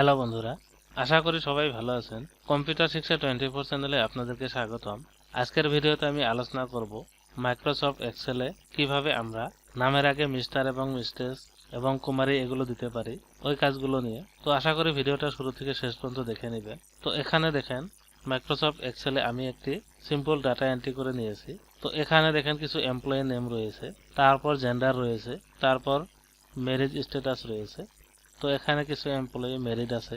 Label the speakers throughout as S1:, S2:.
S1: Hello বন্ধুরা, আশা করি সবাই ভালো আছেন। কম্পিউটার শিক্ষা 24 চ্যানেলে আপনাদেরকে স্বাগতম। আজকের ভিডিওতে আমি আলোচনা করব মাইক্রোসফট এক্সেলে কিভাবে আমরা নামের আগে মিস্টার এবং মিসেস এবং কুমারী এগুলো দিতে পারি, ওই কাজগুলো নিয়ে। তো আশা করি ভিডিওটা শুরু থেকে শেষ পর্যন্ত দেখে নেবেন। তো এখানে দেখেন মাইক্রোসফট এক্সেলে আমি একটি সিম্পল ডাটা এন্ট্রি করে নিয়েছি। তো এখানে দেখেন কিছু এমপ্লয়ি নেম রয়েছে, তারপর জেন্ডার রয়েছে, তারপর ম্যারেজ স্ট্যাটাস রয়েছে। তো এখানে কিছু এমপ্লয়ি ম্যারিড আছে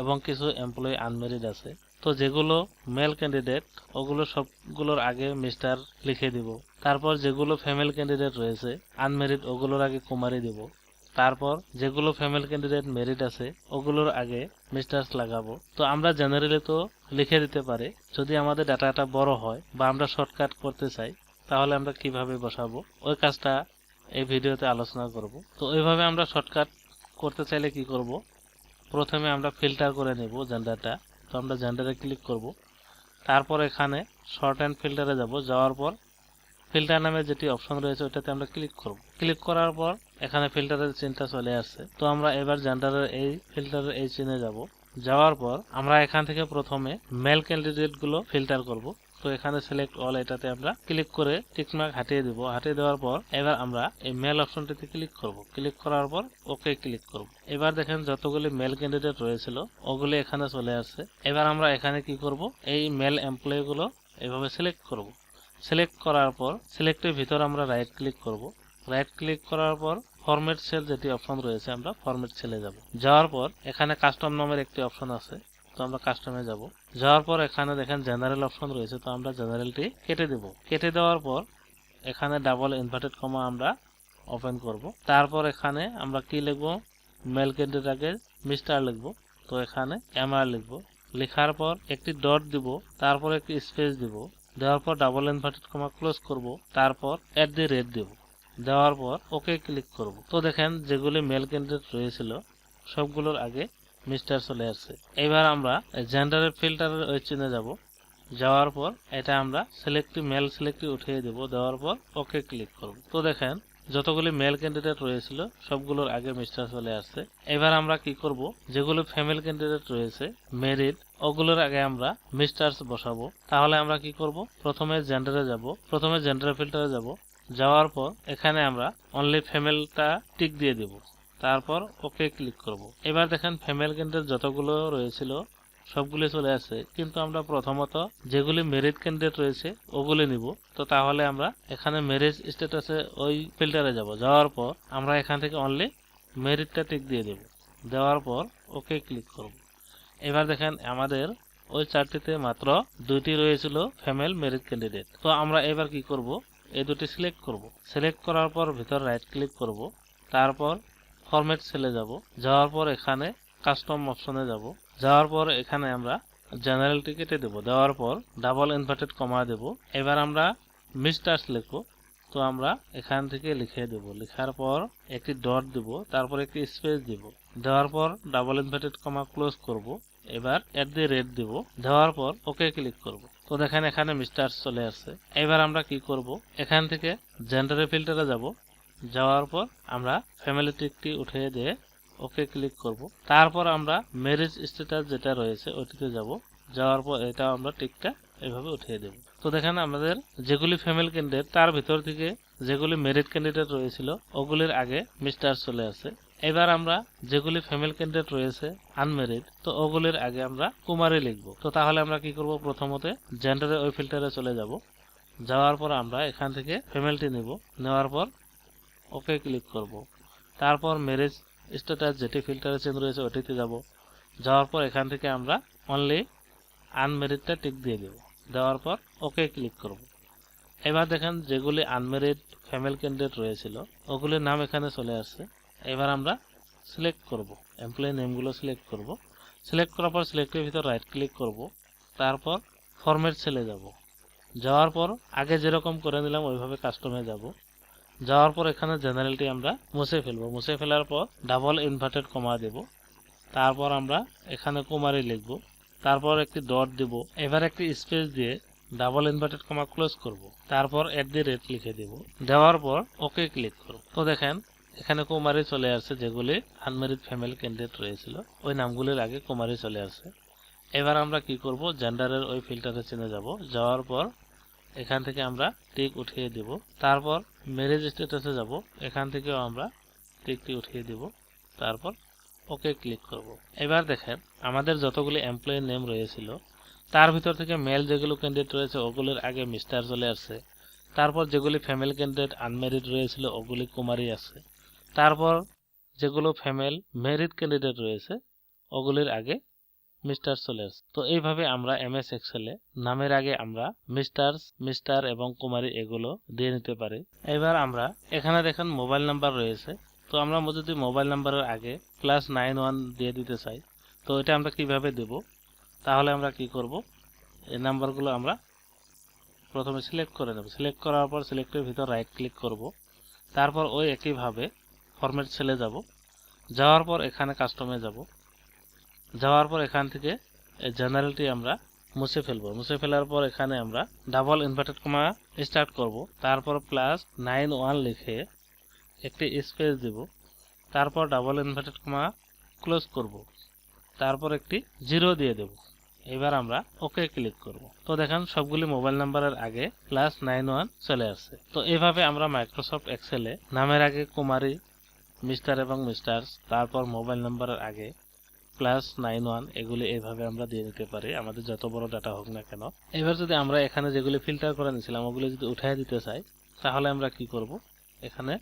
S1: এবং কিছু এমপ্লয়ি আনম্যারিড আছে। তো যেগুলো মেল ক্যান্ডিডেট ওগুলো সবগুলোর আগে মিস্টার লিখে দিব। তারপর যেগুলো ফিমেল ক্যান্ডিডেট রয়েছে আনম্যারিড ওগুলোর আগে কুমারী দিব। তারপর যেগুলো ফিমেল ক্যান্ডিডেট ম্যারিড আছে ওগুলোর আগে মিস্টার্স লাগাবো। তো আমরা জেনারেলি তো লিখে দিতে পারি। যদি আমাদের ডাটাটা বড় হয় বা আমরা শর্টকাট করতে চাই তাহলে আমরা কিভাবে বসাবো ওই কাজটা এই ভিডিওতে আলোচনা করব। তো এইভাবে আমরা শর্টকাট করতে চাইলে কি করব, প্রথমে আমরা ফিল্টার করে নেব জেন্ডারটা। তো আমরা জেন্ডারে ক্লিক করব, তারপর এখানে শর্ট অ্যান্ড ফিল্টারে যাব। যাওয়ার পর ফিল্টার নামে যেটি অপশন রয়েছে ওটাতে আমরা ক্লিক করব। ক্লিক করার পর এখানে ফিল্টারের চিহ্নটা চলে আসছে। তো আমরা এবার জেন্ডারের এই ফিল্টারের এই চিহ্নে যাব। যাওয়ার পর আমরা এখান থেকে প্রথমে মেল ক্যান্ডিডেট গুলো ফিল্টার করব। তো এখানে সিলেক্ট অল এটাতে আমরা ক্লিক করে টিকমার্ক হাটিয়ে দিব। হাটিয়ে দেওয়ার পর এবার আমরা এই মেল অপশনটিতে ক্লিক করব। ক্লিক করার পর ওকে ক্লিক করব। এবার দেখেন যতগুলি মেল ক্যান্ডিডেট রয়েছিল ওগুলি এখানে চলে আসছে। এবার আমরা এখানে কি করব, এই মেল এমপ্লয়ি গুলো এভাবে সিলেক্ট করব। সিলেক্ট করার পর সিলেক্টের ভিতর আমরা রাইট ক্লিক করব। রাইট ক্লিক করার পর ফরম্যাট সেল যেটি অপশন রয়েছে আমরা ফরম্যাট সেলে যাব। যাওয়ার পর এখানে কাস্টম নামের একটি অপশন আছে, তো আমরা কাস্টমে যাব। যাওয়ার পর এখানে দেখেন জেনারেল অপশন রয়েছে, তো আমরা জেনারেলটি কেটে দেব। কেটে দেওয়ার পর এখানে ডাবল ইনভার্টেড কমা আমরা ওপেন করব। তারপর এখানে আমরা কি লিখব, মেল ক্যান্ডিডেট আগে মিস্টার লিখব। তো এখানে এমআর লিখব। লেখার পর একটি ডট দিব, তারপর একটি স্পেস দিব। দেওয়ার পর ডাবল ইনভার্টেড কমা ক্লোজ করব। তারপর @ দেব। দেওয়ার পর ওকে ক্লিক করব। তো দেখেন যেগুলি মেল ক্যান্ডিডেট রয়েছিল সবগুলোর আগে মিস্টার চলে আসছে। এবার আমরা জেন্ডারের ফিল্টারের ওই চিহ্নে যাব। যাওয়ার পর এটা আমরা সিলেক্ট মেল সিলেক্টে উঠিয়ে দেব। দেওয়ার পর ওকে ক্লিক করব। তো দেখেন যতগুলি মেল ক্যান্ডিডেট রয়েছিল সবগুলোর আগে মিস্টার চলে আসছে। এবার আমরা কি করব, যেগুলো ফিমেল ক্যান্ডিডেট রয়েছে ম্যারিড ওগুলোর আগে আমরা মিস্টার্স বসাবো। তাহলে আমরা কি করব, প্রথমে জেন্ডারে যাব। প্রথমে জেন্ডার ফিল্টারে যাব। যাওয়ার পর এখানে আমরা অনলি ফিমেলটা টিক দিয়ে দেব। তারপর ওকে ক্লিক করব। এবার দেখেন ফিমেল ক্যান্ডিডেট যতগুলো রয়েছিল সবগুলি চলে আসছে, কিন্তু আমরা প্রথমত যেগুলি মেরিড ক্যান্ডিডেট রয়েছে ওগুলি নিব। তো তাহলে আমরা এখানে ম্যারেজ স্ট্যাটাসে ওই ফিল্টারে যাব। যাওয়ার পর আমরা এখান থেকে অনলি মেরিডটা টিক দিয়ে দেব। দেওয়ার পর ওকে ক্লিক করব। এবার দেখেন আমাদের ওই চারটিতে মাত্র দুইটি রয়েছিল ফিমেল মেরিড ক্যান্ডিডেট। তো আমরা এবার কি করব, এই দুটি সিলেক্ট করব। সিলেক্ট করার পর ভিতর রাইট ক্লিক করব। তারপর ফরম্যাট সেলে যাব। যাওয়ার পর এখানে কাস্টম অপশনে যাব। যাওয়ার পর এখানে আমরা জেনারেলটি কেটে দেব। দেওয়ার পর ডাবল ইনভার্টেড কমা দেব। এবার আমরা মিস্টার্স লিখব। তো আমরা এখান থেকে লিখে দেব। লেখার পর একটি ডট দেব, তারপর একটি স্পেস দেব। দেওয়ার পর ডাবল ইনভার্টেড কমা ক্লোজ করব। এবার @ দেব। দেওয়ার পর ওকে ক্লিক করব। তো দেখেন এখানে মিস্টার্স চলে আসছে। এবার আমরা কি করব, এখান থেকে জেন্ডারের ফিল্টারে যাব। যাওয়ার পর আমরা ফ্যামিলি টিকটি উঠিয়ে দিয়ে ওকে ক্লিক করব। তারপর আমরা ম্যারেজ স্ট্যাটাস যেটা রয়েছে ওইটিতে যাব। যাওয়ার পর এটা আমরা টিকটা এভাবে উঠিয়ে দেব। তো দেখেন আমাদের যেগুলি ফিমেল ক্যান্ডিডেট তার ভিতর থেকে যেগুলি মেরিড ক্যান্ডিডেট রয়েছিল ওগুলির আগে মিস্টার চলে আসে। এবার আমরা যেগুলি ফিমেল ক্যান্ডিডেট রয়েছে আনমেরিড, তো ওগুলির আগে আমরা কুমারী লিখব। তো তাহলে আমরা কি করব, প্রথমতে জেন্ডারের ওই ফিল্টারে চলে যাব। যাওয়ার পর আমরা এখান থেকে ফিমেলটি নেব। নেওয়ার পর ওকে ক্লিক করব। তারপর ম্যারেজ স্ট্যাটাস যেটি ফিল্টারে চেঞ্জ রয়েছে ওটিতে যাব। যাওয়ার পর এখান থেকে আমরা অনলি আনমেরিডটা টিক দিয়ে দেব। দেওয়ার পর ওকে ক্লিক করব। এবার দেখেন যেগুলি আনমেরিড ফিমেল ক্যান্ডিডেট রয়েছিল ওগুলির নাম এখানে চলে আসছে। এবার আমরা সিলেক্ট করব, এমপ্লয়ি নেমগুলো সিলেক্ট করব। সিলেক্ট করার পর সিলেক্টের ভিতর রাইট ক্লিক করব। তারপর ফরম্যাট সেলে যাব। যাওয়ার পর আগে যেরকম করে নিলাম ওইভাবে কাস্টমে যাব। যাওয়ার পর এখানে জেনারেলটি আমরা মুছে ফেলব। মুছে ফেলার পর ডাবল ইনভার্টেড কমা দেব। তারপর আমরা এখানে কুমারী লিখব। তারপর একটি ডট দেব। এবার একটি স্পেস দিয়ে ডাবল ইনভার্টেড কমা ক্লোজ করব। তারপর @ লিখে দেব। দেওয়ার পর ওকে ক্লিক করব। তো দেখেন এখানে কুমারী চলে আসছে, যেগুলি আনম্যারিড ফিমেল ক্যান্ডিডেট রয়েছিল ওই নামগুলির আগে কুমারী চলে আসছে। এবার আমরা কি করব, জেন্ডারের ওই ফিল্টারে চিনে যাব। যাওয়ার পর এখান থেকে আমরা টিক উঠিয়ে দিব। তারপর ম্যারেজ স্ট্যাটাসে যাব, এখান থেকেও আমরা টিকটি উঠিয়ে দিব। তারপর ওকে ক্লিক করব। এবার দেখেন আমাদের যতগুলি এমপ্লয়ি নেম রয়েছিল তার ভিতর থেকে মেল যেগুলো ক্যান্ডিডেট রয়েছে ওগুলোর আগে মিস্টার চলে আসছে। তারপর যেগুলি ফিমেল ক্যান্ডিডেট আনম্যারিড রয়েছিল ওগুলি কুমারী আছে। তারপর যেগুলো ফিমেল ম্যারিড ক্যান্ডিডেট রয়েছে ওগুলির আগে মিস্টার চলে আসছে। তো এইভাবে আমরা এমএস এক্সেলে নামের আগে আমরা মিস্টার এবং কুমারী এগুলো দিয়ে নিতে পারি। এবার আমরা এখানে দেখেন মোবাইল নাম্বার রয়েছে। তো আমরা যদি মোবাইল নাম্বারের আগে +91 দিয়ে দিতে চাই, তো এটা আমরা কিভাবে দেব? তাহলে আমরা কি করব, এই নাম্বারগুলো আমরা প্রথমে সিলেক্ট করে নেব। সিলেক্ট করার পর সিলেক্টের ভিতর রাইট ক্লিক করব। তারপর ওই একইভাবে ফরম্যাট সেলে যাব। যাওয়ার পর এখানে কাস্টমে যাব। যাওয়ার পর এখান থেকে জেনারেলটি আমরা মুছে ফেলবো। মুছে ফেলার পর এখানে আমরা ডাবল ইনভার্টেড কমা স্টার্ট করব। তারপর +91 লিখে একটি স্পেস দেব। তারপর ডাবল ইনভার্টেড কমা ক্লোজ করব। তারপর একটি 0 দিয়ে দেব। এবার আমরা ওকে ক্লিক করব। তো দেখেন সবগুলি মোবাইল নাম্বারের আগে +91 চলে আসছে। তো এইভাবে আমরা মাইক্রোসফট এক্সেলে নামের আগে কুমারী, মিস্টার এবং মিস্টার্স, তারপর মোবাইল নাম্বারের আগে +91 এগুলি এইভাবে আমরা দিয়ে নিতে পারি, আমাদের যত বড় ডাটা হোক না কেন। এবার যদি আমরা এখানে যেগুলি ফিল্টার করে নিয়েছিলাম ওগুলি যদি উঠিয়ে দিতে চাই, তাহলে আমরা কি করব, এখানে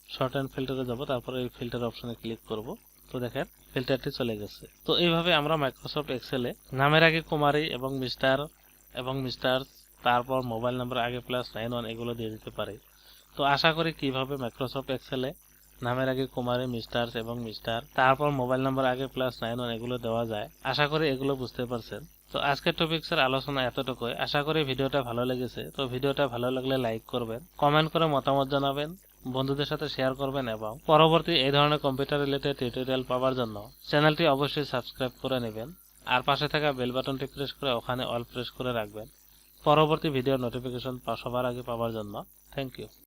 S1: শর্ট অ্যান্ড ফিল্টারে যাব। তারপরে এই ফিল্টার অপশনে ক্লিক করব। তো দেখেন ফিল্টারটি চলে গেছে। তো এইভাবে আমরা মাইক্রোসফট এক্সেলে নামের আগে কুমারী এবং মিস্টার্স, তারপর মোবাইল নাম্বার আগে +91 এগুলো দিয়ে দিতে পারি। তো আশা করি কিভাবে মাইক্রোসফট এক্সেলে নামের আগে কুমারী, মিস্টার্স এবং মিস্টার, তারপর মোবাইল নাম্বার আগে +91 এগুলো দেওয়া যায়। আশা করি এগুলো বুঝতে পারছেন। তো আজকের টপিক্সের আলোচনা এতটুকুই। আশা করি ভিডিওটা ভালো লেগেছে। তো ভিডিওটা ভালো লাগলে লাইক করবেন, কমেন্ট করে মতামত জানাবেন, বন্ধুদের সাথে শেয়ার করবেন এবং পরবর্তী এই ধরনের কম্পিউটার রিলেটেড টিউটোরিয়াল পাওয়ার জন্য চ্যানেলটি অবশ্যই সাবস্ক্রাইব করে নেবেন। আর পাশে থাকা বেল বাটনটি প্রেস করে ওখানে অল প্রেস করে রাখবেন পরবর্তী ভিডিওর নোটিফিকেশন সবার আগে পাওয়ার জন্য। Thank you.